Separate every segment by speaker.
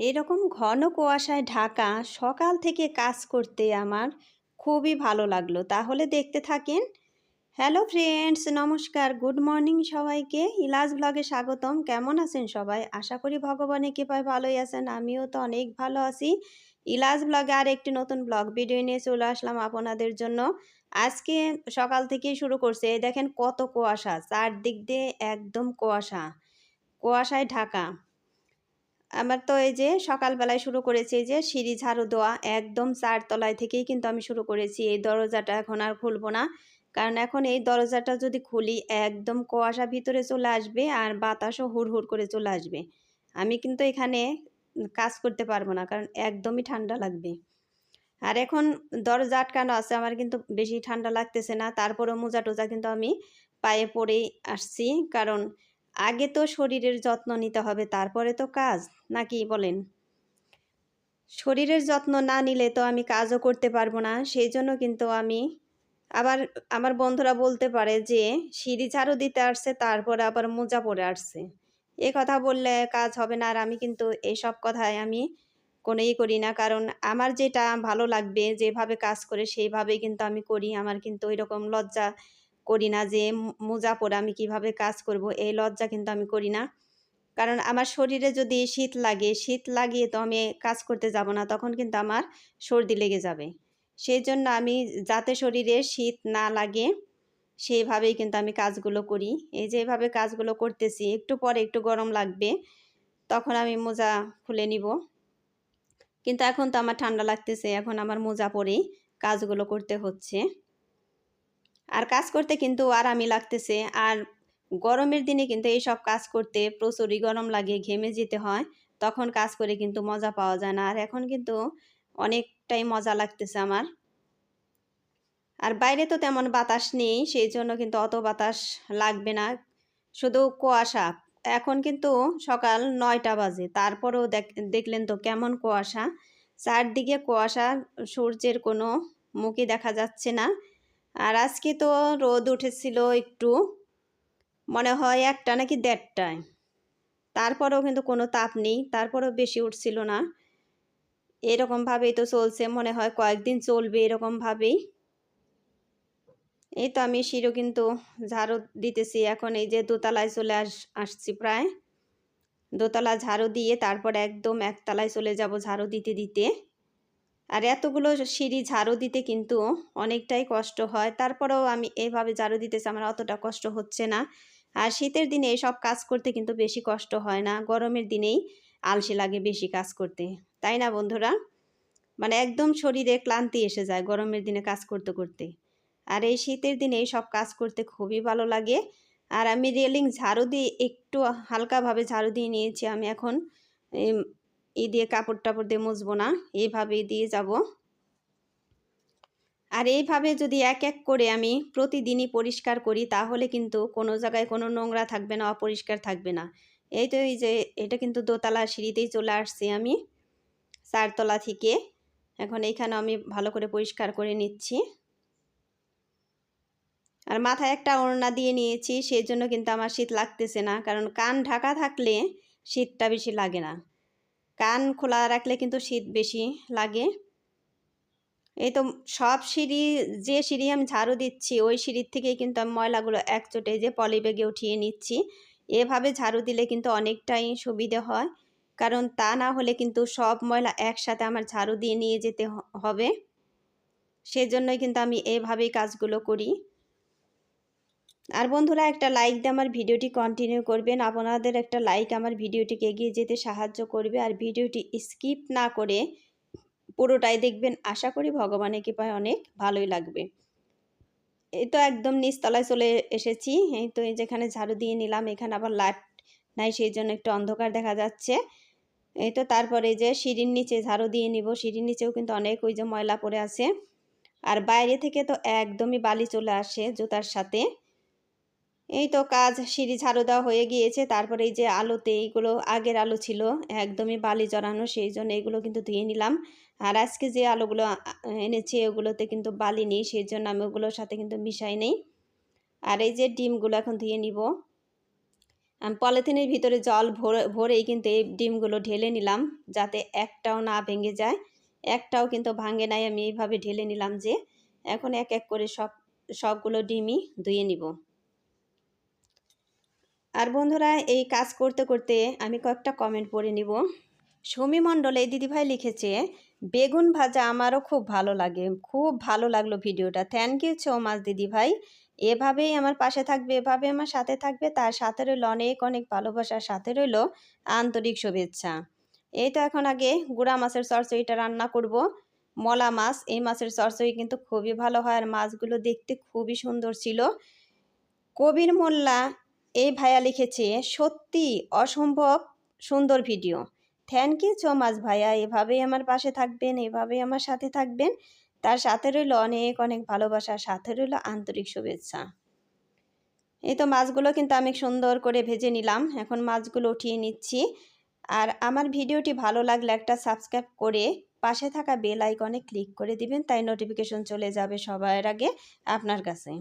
Speaker 1: এরকম ঘন কুয়াশায় ঢাকা সকাল থেকে কাজ করতে আমার খুবই ভালো লাগলো। তাহলে দেখতে থাকেন। হ্যালো ফ্রেন্ডস, নমস্কার, গুড মর্নিং সবাইকে। ইলাজ ব্লগে স্বাগতম। কেমন আছেন সবাই? আশা করি ভগবানের কৃপায় ভালোই আছেন। আমিও তো অনেক ভালো আছি। ইলাজ ব্লগে আর একটি নতুন ব্লগ ভিডিও নিয়ে চলে আসলাম আপনাদের জন্য। আজকে সকাল থেকেই শুরু করছে। এই দেখেন কত কুয়াশা, চারদিক দিয়ে একদম কুয়াশা, কুয়াশায় ঢাকা। আমার তো এই যে সকালবেলায় শুরু করেছি, এই যে সিঁড়ি ঝাড়ু দেওয়া একদম ৪ তলায় থেকেই কিন্তু আমি শুরু করেছি। এই দরজাটা এখন আর খুলবো না, কারণ এখন এই দরজাটা যদি খুলি একদম কুয়াশা ভিতরে চলে আসবে আর বাতাসও হুড়হুড় করে চলে আসবে। আমি কিন্তু এখানে কাজ করতে পারবো না, কারণ একদমই ঠান্ডা লাগবে। আর এখন দরজা আটকানো আছে, আমার কিন্তু বেশি ঠান্ডা লাগতেছে না। তারপরেও মোজা টোজা কিন্তু আমি পায়ে পরেই আসছি, কারণ আগে তো শরীরের যত্ন নিতে হবে, তারপরে তো কাজ, নাকি বলেন? শরীরের যত্ন না নিলে তো আমি কাজও করতে পারবো না। সেই জন্য কিন্তু আমি আবার, আমার বন্ধুরা বলতে পারে যে সিঁড়ি ঝাড়ু দিতে আসছে তারপরে আবার মোজা পরে আসছে। এ কথা বললে কাজ হবে না। আর আমি কিন্তু এইসব কথায় আমি কোনোই করি না, কারণ আমার যেটা ভালো লাগবে, যেভাবে কাজ করে সেইভাবেই কিন্তু আমি করি। আমার কিন্তু ওইরকম লজ্জা করি না যে মোজা পরে আমি কিভাবে কাজ করব, এই লজ্জা কিন্তু আমি করি না। কারণ আমার শরীরে যদি শীত লাগে, শীত লাগিয়ে তো আমি কাজ করতে যাব না, তখন কিন্তু আমার সর্দি লেগে যাবে। সেই জন্য আমি যাতে শরীরে শীত না লাগে সেইভাবেই কিন্তু আমি কাজগুলো করি। এই যে এভাবে কাজগুলো করতেছি, একটু পরে একটু গরম লাগবে, তখন আমি মোজা খুলে নিব। কিন্তু এখন তো আমার ঠান্ডা লাগতেছে, এখন আমার মোজা পরেই কাজগুলো করতে হচ্ছে। আর কাজ করতে কিন্তু আরামই লাগতেছে। আর গরমের দিনে কিন্তু এইসব কাজ করতে প্রচুরই গরম লাগে, ঘেমে যেতে হয়, তখন কাজ করে কিন্তু মজা পাওয়া যায় না। আর এখন কিন্তু অনেকটাই মজা লাগতেছে আমার। আর বাইরে তো তেমন বাতাস নেই, সেই জন্য কিন্তু অত বাতাস লাগবে না, শুধু কুয়াশা। এখন কিন্তু সকাল ৯টা বাজে, তারপরেও দেখলেন তো কেমন কুয়াশা, চারদিকে কুয়াশা, সূর্যের কোনো মুখই দেখা যাচ্ছে না। আর আজকে তো রোদ উঠেছিল একটু, মনে হয় ১টা নাকি ১:৩০টায়, তারপরেও কিন্তু কোনো তাপ নেই, তারপরেও বেশি উঠছিল না। এরকমভাবেই তো চলছে, মনে হয় কয়েকদিন চলবে এরকমভাবেই। এই তো আমি সিঁড়ি কিন্তু ঝাড়ু দিতেছি এখন। এই যে দোতলায় চলে আসছি প্রায়। দোতলা ঝাড়ু দিয়ে তারপর একদম একতলায় চলে যাব ঝাড়ু দিতে দিতে। আর এতগুলো সিঁড়ি ঝাড়ু দিতে কিন্তু অনেকটাই কষ্ট হয়, তারপরেও আমি এইভাবে ঝাড়ু দিতেছি, আমার অতটা কষ্ট হচ্ছে না। আর শীতের দিনে এসব কাজ করতে কিন্তু বেশি কষ্ট হয় না, গরমের দিনেই আলসে লাগে বেশি কাজ করতে, তাই না বন্ধুরা? মানে একদম শরীরে ক্লান্তি এসে যায় গরমের দিনে কাজ করতে করতে। আর এই শীতের দিনে এইসব কাজ করতে খুবই ভালো লাগে। আর আমি রেলিং ঝাড়ু দিয়ে একটু হালকাভাবে ঝাড়ু দিয়ে নিয়েছি। আমি এখন দিয়ে কাপড় টাপড় দিয়ে মুছবো না, এইভাবেই দিয়ে যাব। আর এইভাবে যদি এক এক করে আমি প্রতিদিনই পরিষ্কার করি, তাহলে কিন্তু কোনো জায়গায় কোনো নোংরা থাকবে না, অপরিষ্কার থাকবে না। এই তো এই যে এটা কিন্তু দোতলা সিঁড়িতেই চলে আসছি আমি ৪ তলা থেকে। এখন এইখানে আমি ভালো করে পরিষ্কার করে নিচ্ছি। আর মাথায় একটা ওড়না দিয়ে নিয়েছি, সেই জন্য কিন্তু আমার শীত লাগতেছে না, কারণ কান ঢাকা থাকলে শীতটা বেশি লাগে না, কান খোলা রাখলে কিন্তু শীত বেশি লাগে। এই তো সব সিঁড়ি, যে সিঁড়ি আমি ঝাড়ু দিচ্ছি ওই সিঁড়ির থেকেই কিন্তু আমি ময়লাগুলো একচোটে যে পলি ব্যাগে উঠিয়ে নিচ্ছি। এভাবে ঝাড়ু দিলে কিন্তু অনেকটাই সুবিধে হয়, কারণ তা না হলে কিন্তু সব ময়লা একসাথে আমার ঝাড়ু দিয়ে নিয়ে যেতে হবে। সেজন্যই কিন্তু আমি এভাবেই কাজগুলো করি। আর বন্ধুরা, একটা লাইক দিয়ে আমার ভিডিওটি কন্টিনিউ করবেন। আপনাদের একটা লাইক আমার ভিডিওটিকে এগিয়ে যেতে সাহায্য করবে। আর ভিডিওটি স্কিপ না করে পুরোটাই দেখবেন, আশা করি ভগবানের কৃপায় অনেক ভালোই লাগবে। এই তো একদম নিচতলায় চলে এসেছি। এই তো এই যেখানে ঝাড়ু দিয়ে নিলাম, এখানে আবার লাইট নাই, সেই জন্য একটু অন্ধকার দেখা যাচ্ছে। এই তো তারপরে যে সিঁড়ির নিচে ঝাড়ু দিয়ে নিব, সিঁড়ির নিচেও কিন্তু অনেক ওই যে ময়লা পড়ে আছে। আর বাইরে থেকে তো একদমই বালি চলে আসে জুতার সাথে। এই তো কাজ, সিঁড়ি ঝাড়ু দেওয়া হয়ে গিয়েছে। তারপরে এই যে আলোতে, এইগুলো আগের আলো ছিল, একদমই বালি জড়ানো, সেই জন্য এগুলো কিন্তু ধুয়ে নিলাম। আর আজকে যে আলোগুলো এনেছি ওগুলোতে কিন্তু বালি নেই, সেই জন্য আমি ওগুলোর সাথে কিন্তু মিশাই নেই। আর এই যে ডিমগুলো এখন ধুয়ে নিব। আমি পলিথিনের ভিতরে জল ভরেই কিন্তু এই ডিমগুলো ঢেলে নিলাম, যাতে একটাও না ভেঙে যায়। একটাও কিন্তু ভাঙে নাই, আমি এইভাবে ঢেলে নিলাম। যে এখন এক এক করে সবগুলো ডিমই ধুয়ে নিব। আর বন্ধুরা, এই কাজ করতে করতে আমি কয়েকটা কমেন্ট পড়ে নিব। সুমি মণ্ডল এই দিদিভাই লিখেছে, বেগুন ভাজা আমারও খুব ভালো লাগে, খুব ভালো লাগলো ভিডিওটা, থ্যাংক ইউ সো মাচ দিদিভাই। এভাবেই আমার পাশে থাকবে, এভাবে আমার সাথে থাকবে, তার সাথে রইল অনেক অনেক ভালোবাসার, সাথে রইল আন্তরিক শুভেচ্ছা। এই তো এখন আগে গুড়া মাছের চচ্চড়িটা রান্না করব। মলা মাছ, এই মাছের চচ্চড়ি কিন্তু খুবই ভালো হয়, আর মাছগুলো দেখতে খুবই সুন্দর ছিল। কবির মোল্লা এই ভাইয়া লিখেছে, সত্যি অসম্ভব সুন্দর video, thank you so much ভাইয়া। এভাবেই আমার পাশে থাকবেন, এভাবেই আমার সাথে থাকবেন, তার সাথে রইল অনেক অনেক ভালোবাসা, সাথে রইল আন্তরিক শুভেচ্ছা। এই তো মাছগুলো কিন্তু আমি সুন্দর করে ভেজে নিলাম, এখন মাছগুলো উঠিয়ে নিচ্ছি। আর আমার ভিডিওটি ভালো লাগলে একটা সাবস্ক্রাইব করে পাশে থাকা বেল আইকনে ক্লিক করে দিবেন, তাই নোটিফিকেশন চলে যাবে সবার আগে আপনার কাছে।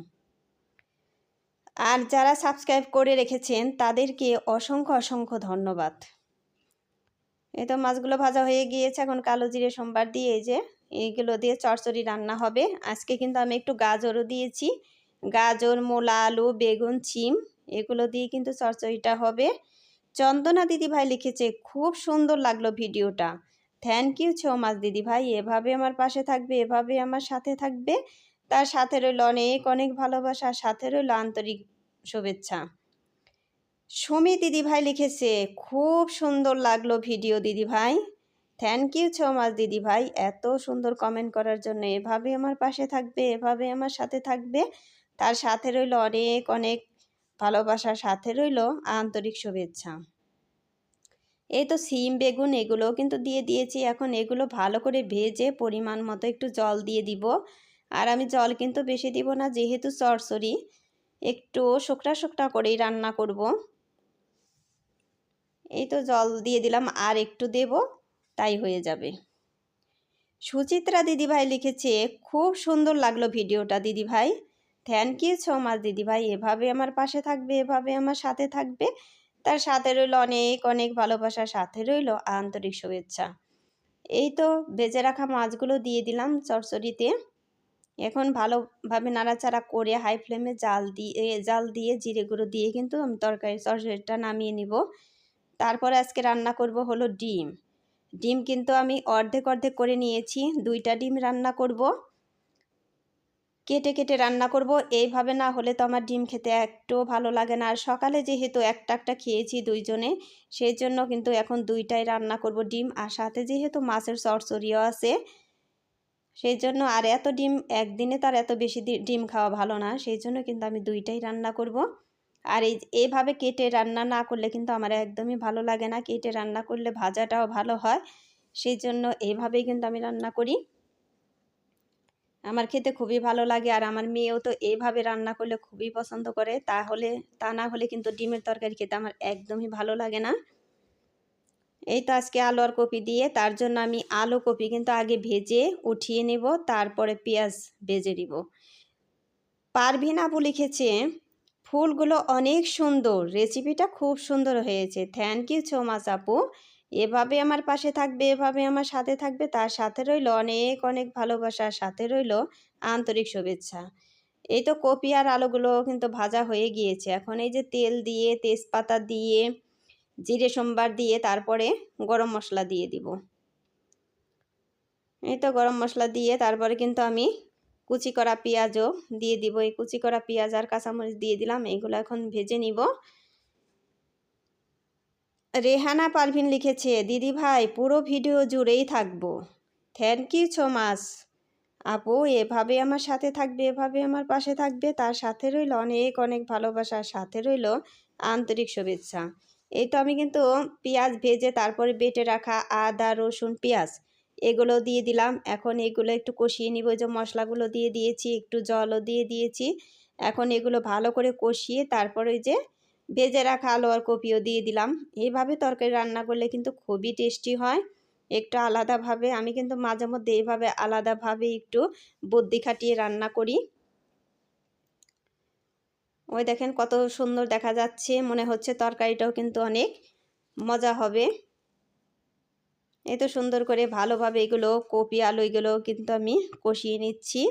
Speaker 1: আর যারা সাবস্ক্রাইব করে রেখেছেন তাদেরকে অসংখ্য অসংখ্য ধন্যবাদ। এই তো মাছগুলো ভাজা হয়ে গিয়েছে, এখন কালো জিরে সোমবার দিয়ে এই যে এইগুলো দিয়ে চচ্চড়ি রান্না হবে। আজকে কিন্তু আমি একটু গাজরও দিয়েছি, গাজর, মূলা, আলু, বেগুন, শিম এগুলো দিয়ে কিন্তু চচ্চড়িটা হবে। চন্দনা দিদিভাই লিখেছে, খুব সুন্দর লাগলো ভিডিওটা, থ্যাংক ইউ সো মাচ দিদিভাই। এভাবে আমার পাশে থাকবে, এভাবে আমার সাথে থাকবে, তার সাথে রইল অনেক অনেক ভালোবাসা, সাথে রইল আন্তরিক শুভেচ্ছা। সুমি দিদিভাই লিখেছে, খুব সুন্দর লাগলো ভিডিও দিদিভাই, থ্যাংক ইউ সো মাচ দিদিভাই, এত সুন্দর কমেন্ট করার জন্য। এভাবে আমার পাশে থাকবে, এভাবে আমার সাথে থাকবে, তার সাথে রইল অনেক অনেক ভালোবাসার, সাথে রইল আন্তরিক শুভেচ্ছা। এই তো সিম, বেগুন এগুলো কিন্তু দিয়ে দিয়েছি। এখন এগুলো ভালো করে ভেজে পরিমাণ মতো একটু জল দিয়ে দিব। আর আমি জল কিন্তু বেশি দিব না, যেহেতু চচ্চড়ি একটু শুকনা শুকনা করেই রান্না করব। এই তো জল দিয়ে দিলাম, আর একটু দেব, তাই হয়ে যাবে। সুচিত্রা দিদিভাই লিখেছে, খুব সুন্দর লাগলো ভিডিওটা দিদিভাই, থ্যাংক ইউ সো মাচ দিদিভাই। এভাবে আমার পাশে থাকবে, এভাবে আমার সাথে থাকবে, তার সাথে রইল অনেক অনেক ভালোবাসা, সাথে রইল আন্তরিক শুভেচ্ছা। এই তো ভেজে রাখা মাছগুলো দিয়ে দিলাম চচ্চড়িতে। এখন ভালোভাবে নাড়াচাড়া করে হাই ফ্লেমে জাল দিয়ে জিরে গুঁড়ো দিয়ে কিন্তু আমি চচ্চড়িটা নামিয়ে নিব। তারপরে আজকে রান্না করব হলো ডিম। ডিম কিন্তু আমি অর্ধেক অর্ধেক করে নিয়েছি, 2টা ডিম রান্না করব, কেটে কেটে রান্না করব। এইভাবে না হলে তো আমার ডিম খেতে একটুও ভালো লাগে না। আর সকালে যেহেতু একটা একটা খেয়েছি দুইজনে, সেই জন্য কিন্তু এখন 2টাই রান্না করব ডিম। আর সাথে যেহেতু মাছের চচ্চড়িও আছে, সেই জন্য আর এত ডিম একদিনে তার এত বেশি ডিম খাওয়া ভালো না, সেই জন্য কিন্তু আমি 2টাই রান্না করব। আর এইভাবে কেটে রান্না না করলে কিন্তু আমার একদমই ভালো লাগে না, কেটে রান্না করলে ভাজাটাও ভালো হয়, সেই জন্য এইভাবেই কিন্তু আমি রান্না করি। আমার খেতে খুবই ভালো লাগে, আর আমার মেয়েও তো এইভাবে রান্না করলে খুবই পছন্দ করে। তা না হলে কিন্তু ডিমের তরকারি খেতে আমার একদমই ভালো লাগে না। এই তো আজকে আলু আর কপি দিয়ে, তার জন্য আমি আলু কপি কিন্তু আগে ভেজে উঠিয়ে নেব, তারপরে পেঁয়াজ ভেজে দিব। পারভিন আপু লিখেছে, ফুলগুলো অনেক সুন্দর, রেসিপিটা খুব সুন্দর হয়েছে, থ্যাংক ইউ সো মাচ আপু। এভাবে আমার পাশে থাকবে, এভাবে আমার সাথে থাকবে, তার সাথে রইল অনেক অনেক ভালোবাসা, সাথে রইল আন্তরিক শুভেচ্ছা। এই তো কপি আর আলুগুলো কিন্তু ভাজা হয়ে গিয়েছে। এখন এই যে তেল দিয়ে, তেজপাতা দিয়ে, জিরে সোমবার দিয়ে, তারপরে গরম মশলা দিয়ে দিব। এই তো গরম মশলা দিয়ে তারপরে কিন্তু আমি কুচি করা পেঁয়াজও দিয়ে দিব। এই কুচি করা পেঁয়াজ আর কাঁচামরিচ দিয়ে দিলাম, এইগুলো এখন ভেজে নিব। রেহানা পারভিন লিখেছে, দিদি ভাই পুরো ভিডিও জুড়েই থাকবো, থ্যাংক ইউ সো মাচ আপু। এভাবে আমার সাথে থাকবে, এভাবে আমার পাশে থাকবে, তার সাথে রইল অনেক অনেক ভালোবাসা, সাথে রইল আন্তরিক শুভেচ্ছা। এই তো আমি কিন্তু পেঁয়াজ ভেজে তারপরে বেটে রাখা আদা, রসুন, পেঁয়াজ এগুলো দিয়ে দিলাম। এখন এগুলো একটু কষিয়ে নিব। যে মশলাগুলো দিয়ে দিয়েছি, একটু জলও দিয়ে দিয়েছি। এখন এগুলো ভালো করে কষিয়ে তারপরে যে ভেজে রাখা আলু আর কপিও দিয়ে দিলাম। এইভাবে তরকারি রান্না করলে কিন্তু খুবই টেস্টি হয়। একটু আলাদাভাবে আমি কিন্তু মাঝে মধ্যে এইভাবে আলাদাভাবে একটু বুদ্ধি খাটিয়ে রান্না করি। ওই দেখেন কত সুন্দর দেখা যাচ্ছে, মনে হচ্ছে তরকারিটাও কিন্তু অনেক মজা হবে। এই তো সুন্দর করে ভালোভাবে এগুলো কপি আলু এগুলো কিন্তু আমি কষিয়ে নিচ্ছি।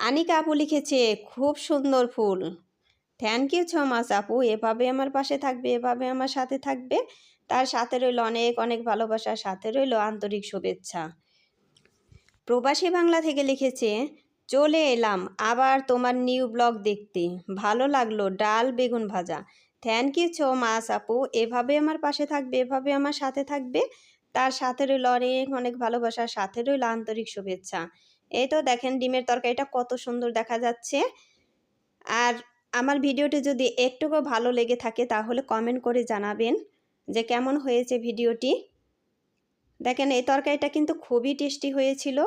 Speaker 1: আনিকা আপু লিখেছে খুব সুন্দর ফুল। থ্যাংক ইউ সো মাচ আপু, এভাবে আমার পাশে থাকবে, এভাবে আমার সাথে থাকবে। তার সাথে রইল অনেক অনেক ভালোবাসা, সাথে রইল আন্তরিক শুভেচ্ছা। প্রবাসী বাংলা থেকে লিখেছে চলে এলাম আবার তোমার নিউ ব্লগ দেখতে, ভালো লাগলো ডাল বেগুন ভাজা। থ্যাংক ইউ সো মাচ আপু, এভাবে আমার পাশে থাকবে, এভাবে আমার সাথে থাকবে। তার সাথে রইল অনেক অনেক ভালোবাসা, সাথে রইল আন্তরিক শুভেচ্ছা। এই তো দেখেন ডিমের তরকারিটা কত সুন্দর দেখা যাচ্ছে। আর আমার ভিডিওটি যদি একটুকু ভালো লেগে থাকে তাহলে কমেন্ট করে জানাবেন যে কেমন হয়েছে ভিডিওটি। দেখেন এই তরকারিটা কিন্তু খুবই টেস্টি হয়েছিল।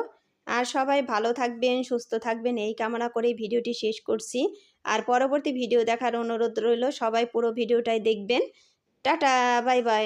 Speaker 1: আর সবাই ভালো থাকবেন, সুস্থ থাকবেন এই কামনা করেই ভিডিওটি শেষ করছি। আর পরবর্তী ভিডিও দেখার অনুরোধ রইল, সবাই পুরো ভিডিওটাই দেখবেন। Tata, bye bye.